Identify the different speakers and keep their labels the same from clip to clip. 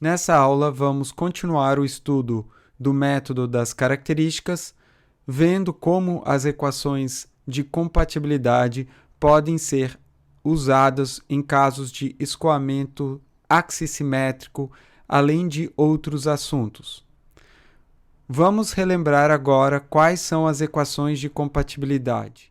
Speaker 1: Nessa aula, vamos continuar o estudo do método das características, vendo como as equações de compatibilidade podem ser usadas em casos de escoamento axissimétrico, além de outros assuntos. Vamos relembrar agora quais são as equações de compatibilidade.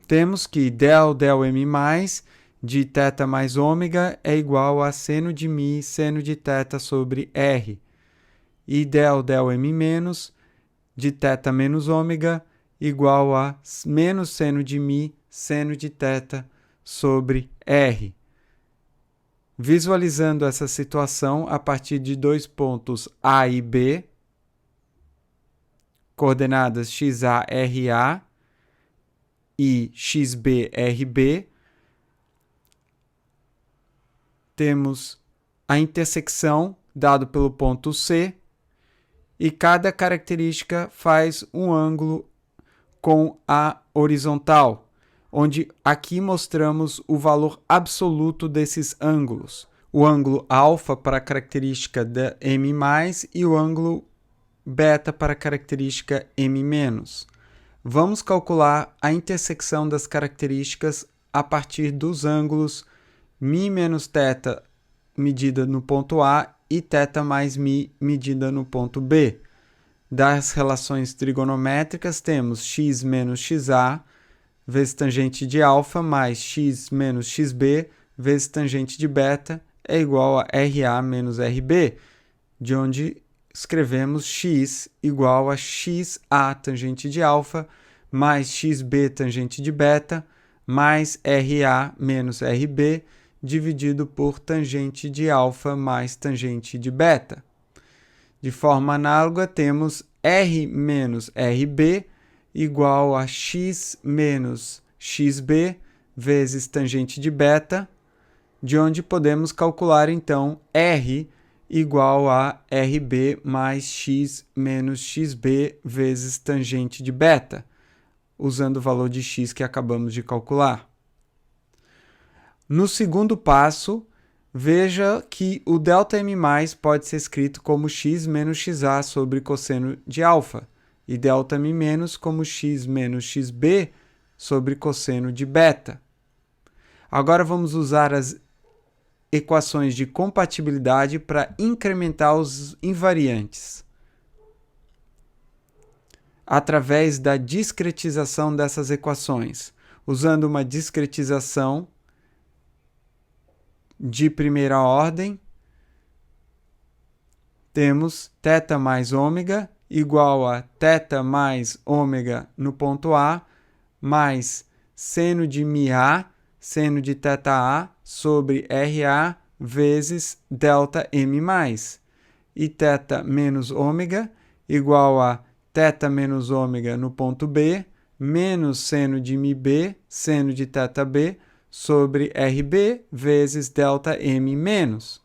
Speaker 1: Temos que del m+, de θ mais ômega é igual a seno de μ seno de θ sobre r. E del m- de θ menos ômega igual a menos seno de μ seno de θ sobre r. Visualizando essa situação a partir de dois pontos A e B, coordenadas XA, RA e XB, RB, temos a intersecção dado pelo ponto C e cada característica faz um ângulo com a horizontal, onde aqui mostramos o valor absoluto desses ângulos. O ângulo alfa para a característica da M+, e o ângulo beta para a característica M-. Vamos calcular a intersecção das características a partir dos ângulos μ menos θ medida no ponto A e θ mais μ medida no ponto B. Das relações trigonométricas, temos x menos xa vezes tangente de alfa mais x menos xb vezes tangente de beta é igual a RA menos RB, de onde escrevemos x igual a xa tangente de alfa mais xb tangente de beta mais RA menos RB dividido por tangente de alfa mais tangente de beta. De forma análoga, temos R menos RB igual a x menos xb vezes tangente de beta, de onde podemos calcular, então, R igual a RB mais x menos xb vezes tangente de beta, usando o valor de x que acabamos de calcular. No segundo passo, veja que o ΔM+ pode ser escrito como x menos xa sobre cosseno de alfa e ΔM- como x menos xb sobre cosseno de beta. Agora vamos usar as equações de compatibilidade para incrementar os invariantes através da discretização dessas equações, usando uma discretização de primeira ordem. Temos θ mais ômega igual a θ mais ômega no ponto A, mais seno de μA, seno de θA sobre RA vezes ΔM+. E θ menos ômega igual a θ menos ômega no ponto B, menos seno de μB, seno de θB, sobre RB vezes ΔM-.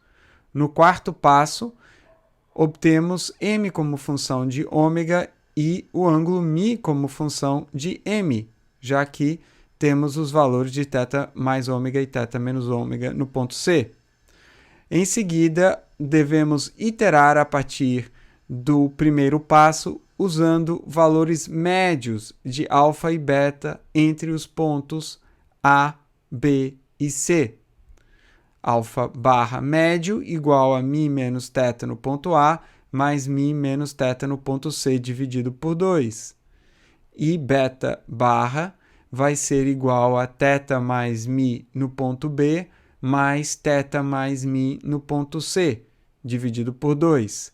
Speaker 1: No quarto passo, obtemos m como função de ômega e o ângulo μ como função de m, já que temos os valores de θ mais ômega e θ menos ômega no ponto C. Em seguida, devemos iterar a partir do primeiro passo, usando valores médios de alfa e beta entre os pontos A, B e C. Alfa barra médio igual a μ menos θ no ponto A, mais μ menos θ no ponto C dividido por 2. E beta barra vai ser igual a θ mais μ no ponto B, mais θ mais μ no ponto C, dividido por 2.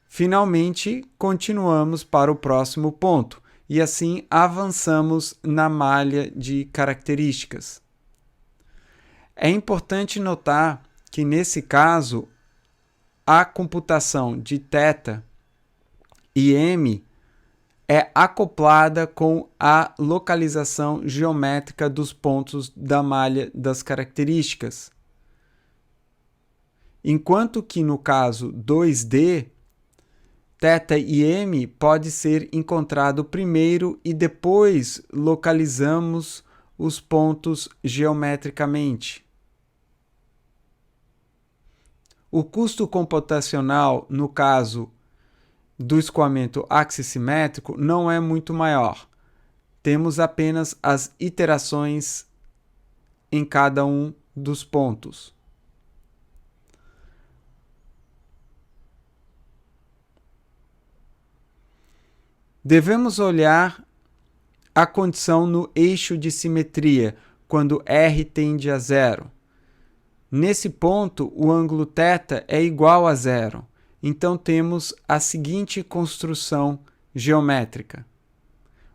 Speaker 1: Finalmente, continuamos para o próximo ponto, e assim avançamos na malha de características. É importante notar que, nesse caso, a computação de θ e m é acoplada com a localização geométrica dos pontos da malha das características. Enquanto que, no caso 2D, θ e m pode ser encontrado primeiro e depois localizamos os pontos geometricamente. O custo computacional, no caso do escoamento axissimétrico, não é muito maior. Temos apenas as iterações em cada um dos pontos. Devemos olhar a condição no eixo de simetria, quando R tende a zero. Nesse ponto, o ângulo θ é igual a zero. Então, temos a seguinte construção geométrica.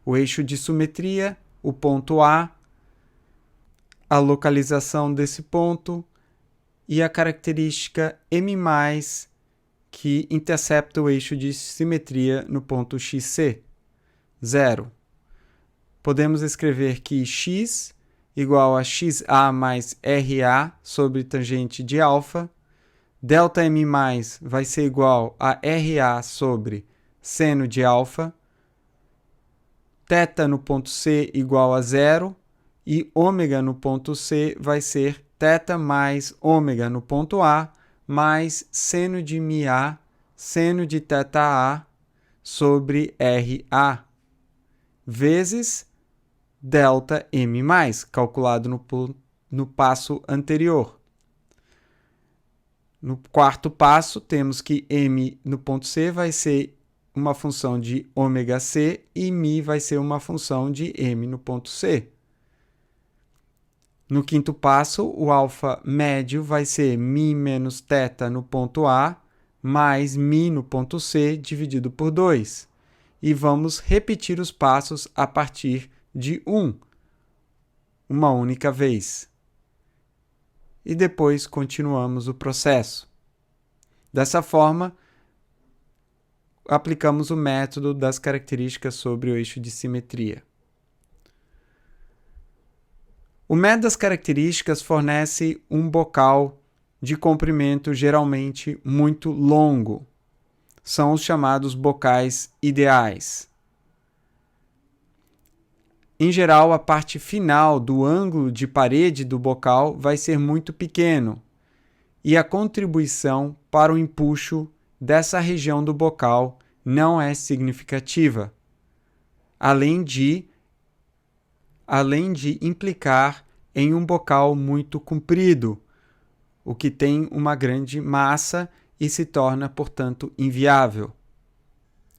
Speaker 1: O eixo de simetria, o ponto A, a localização desse ponto e a característica M+, que intercepta o eixo de simetria no ponto XC, 0. Podemos escrever que x igual a xa mais RA sobre tangente de alfa. Δm vai ser igual a RA sobre seno de alfa. Θ no ponto C igual a 0. E ômega no ponto C vai ser θ mais ômega no ponto A mais seno de μA, seno de θA sobre RA, vezes Δm+, calculado no passo anterior. No quarto passo, temos que m no ponto C vai ser uma função de ômega-c e μ vai ser uma função de m no ponto C. No quinto passo, o alfa médio vai ser μ menos θ no ponto A mais μ no ponto C dividido por 2. E vamos repetir os passos a partir de 1, uma única vez. E depois continuamos o processo. Dessa forma, aplicamos o método das características sobre o eixo de simetria. O método das características fornece um bocal de comprimento geralmente muito longo. São os chamados bocais ideais. Em geral, a parte final do ângulo de parede do bocal vai ser muito pequeno e a contribuição para o empuxo dessa região do bocal não é significativa, além de implicar em um bocal muito comprido, o que tem uma grande massa e se torna, portanto, inviável.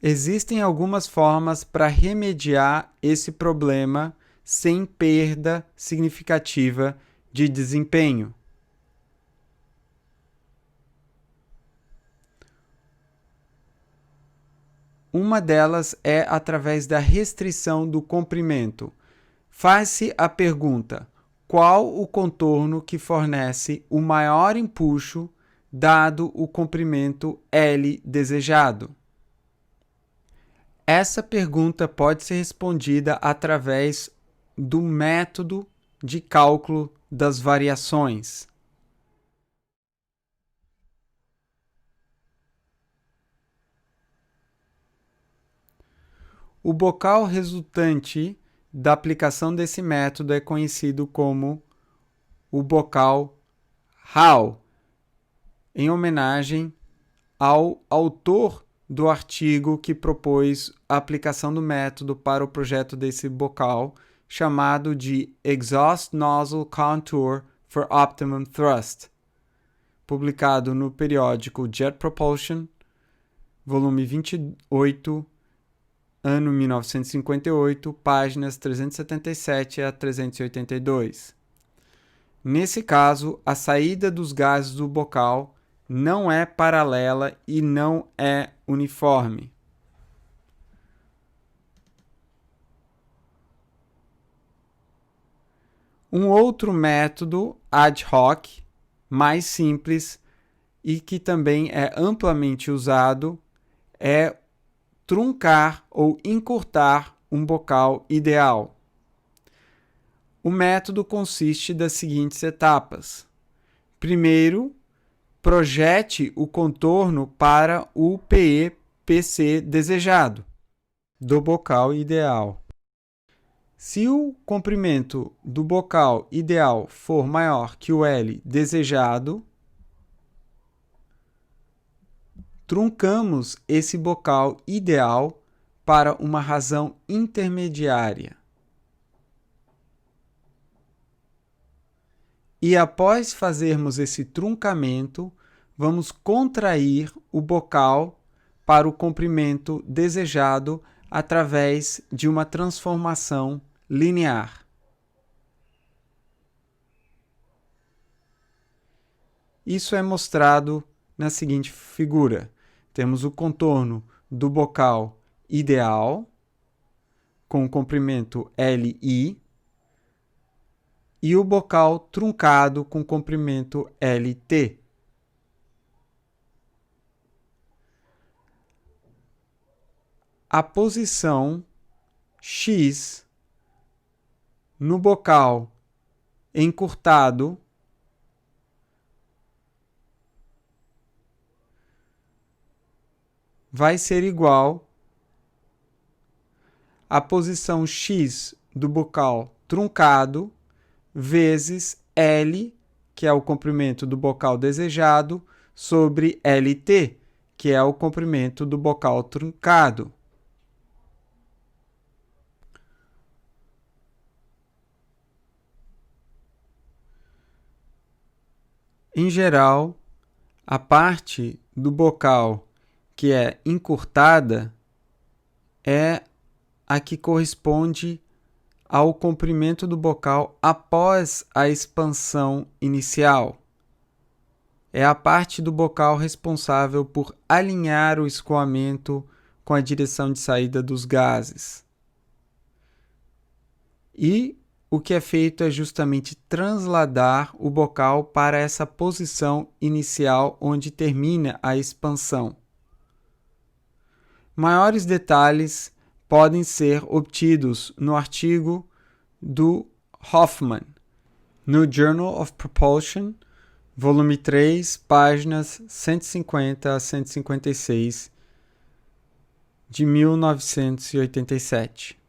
Speaker 1: Existem algumas formas para remediar esse problema sem perda significativa de desempenho. Uma delas é através da restrição do comprimento. Faz-se a pergunta: qual o contorno que fornece o maior empuxo dado o comprimento L desejado? Essa pergunta pode ser respondida através do método de cálculo das variações. O bocal resultante da aplicação desse método é conhecido como o bocal Hall, em homenagem ao autor do artigo que propôs a aplicação do método para o projeto desse bocal, chamado de Exhaust Nozzle Contour for Optimum Thrust, publicado no periódico Jet Propulsion, volume 28, ano 1958, páginas 377 a 382. Nesse caso, a saída dos gases do bocal não é paralela e não é uniforme. Um outro método ad hoc, mais simples e que também é amplamente usado, é truncar ou encurtar um bocal ideal. O método consiste das seguintes etapas. Primeiro, projete o contorno para o PE-PC desejado do bocal ideal. Se o comprimento do bocal ideal for maior que o L desejado, truncamos esse bocal ideal para uma razão intermediária. E após fazermos esse truncamento, vamos contrair o bocal para o comprimento desejado através de uma transformação linear. Isso é mostrado na seguinte figura. Temos o contorno do bocal ideal, com o comprimento LI, e o bocal truncado com comprimento LT. A posição X no bocal encurtado vai ser igual à posição X do bocal truncado vezes L, que é o comprimento do bocal desejado, sobre LT, que é o comprimento do bocal truncado. Em geral, a parte do bocal que é encurtada é a que corresponde ao comprimento do bocal após a expansão inicial. É a parte do bocal responsável por alinhar o escoamento com a direção de saída dos gases. E o que é feito é justamente transladar o bocal para essa posição inicial onde termina a expansão. Maiores detalhes podem ser obtidos no artigo do Hoffman, no Journal of Propulsion, volume 3, páginas 150 a 156, de 1987.